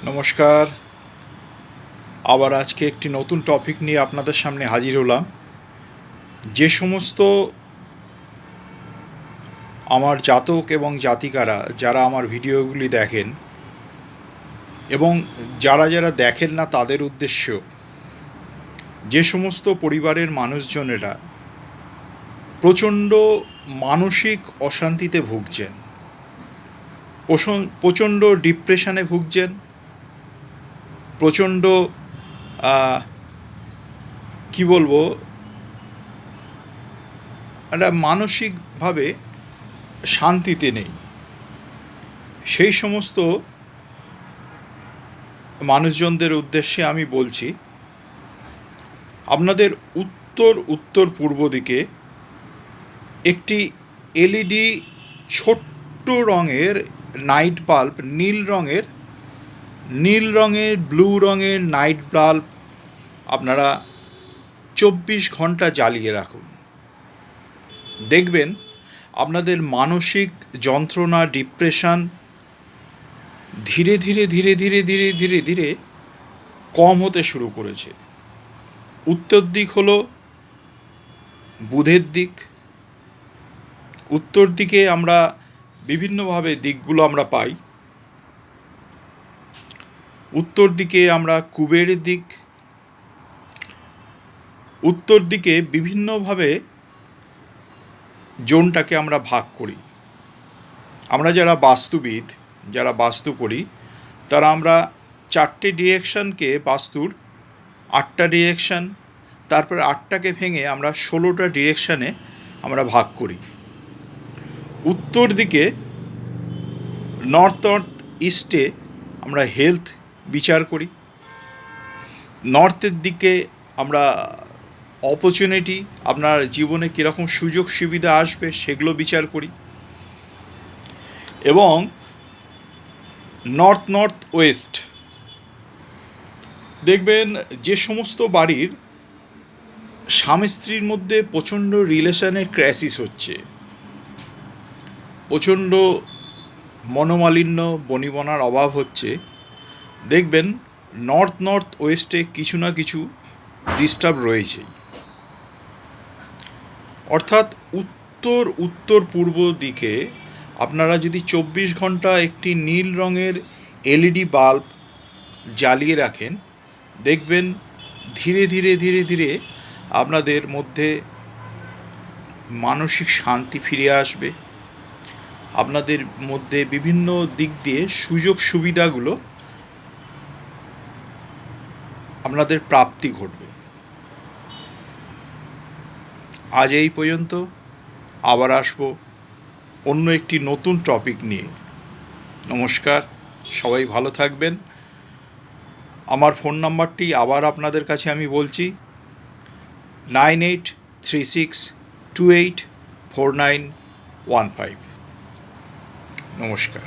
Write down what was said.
নমস্কার। আবার আজকে একটি নতুন টপিক নিয়ে আপনাদের সামনে হাজির হলাম। যে সমস্ত আমার জাতক এবং জাতিকারা যারা আমার ভিডিওগুলি দেখেন এবং যারা দেখেন না তাদের উদ্দেশ্য, যে সমস্ত পরিবারের মানুষজনেরা প্রচণ্ড মানসিক অশান্তিতে ভুগছেন, প্রচণ্ড ডিপ্রেশনে ভুগছেন, প্রচণ্ড কি বলবো, একটা মানসিকভাবে শান্তিতে নেই, সেই সমস্ত মানুষজনদের উদ্দেশ্যে আমি বলছি, আপনাদের উত্তর পূর্ব দিকে একটি এলইডি ছোট্ট রঙের নাইট বাল্ব, নীল রঙের ব্লু রঙের নাইট বাল্ব আপনারা 24 ঘন্টা জ্বালিয়ে রাখুন। দেখবেন আপনাদের মানসিক যন্ত্রণা, ডিপ্রেশন ধীরে ধীরে ধীরে ধীরে ধীরে ধীরে ধীরে কম হতে শুরু করেছে। উত্তর দিক হলো বুধের দিক। উত্তর দিকে আমরা বিভিন্নভাবে দিকগুলো আমরা পাই। উত্তর দিকে আমরা কুবেরের দিক, উত্তর দিকে বিভিন্নভাবে জোনটাকে আমরা ভাগ করি। আমরা যারা বাস্তুবিদ, যারা বাস্তু করি, তারা আমরা 4টে ডিরেকশানকে, বাস্তুর 8টা ডিরেকশান, তারপর 8টাকে ভেঙে আমরা 16টা ডিরেকশানে আমরা ভাগ করি। উত্তর দিকে নর্থ ইস্টে আমরা হেলথ বিচার করি। নর্থের দিকে আমরা অপরচুনিটি, আপনার জীবনে কীরকম সুযোগ সুবিধা আসবে সেগুলো বিচার করি। এবং নর্থ ওয়েস্ট দেখবেন যে সমস্ত বাড়ির স্বামী স্ত্রীর মধ্যে প্রচণ্ড রিলেশনের ক্রাইসিস হচ্ছে, প্রচণ্ড মনোমালিন্য, বনিবনার অভাব হচ্ছে, দেখবেন নর্থ ওয়েস্টে কিছু না কিছু ডিস্টার্ব রয়েছেই। অর্থাৎ উত্তর পূর্ব দিকে আপনারা যদি 24 ঘন্টা একটি নীল রঙের এলইডি বাল্ব জ্বালিয়ে রাখেন, দেখবেন ধীরে ধীরে ধীরে ধীরে আপনাদের মধ্যে মানসিক শান্তি ফিরে আসবে। আপনাদের মধ্যে বিভিন্ন দিক দিয়ে সুযোগ সুবিধাগুলো আপনাদের প্রাপ্তি ঘটবে। আজ এই পর্যন্ত, আবার আসবো অন্য একটি নতুন টপিক নিয়ে। নমস্কার, সবাই ভালো থাকবেন। আমার ফোন নাম্বারটি আবার আপনাদের কাছে আমি বলছি, 9836284915। নমস্কার।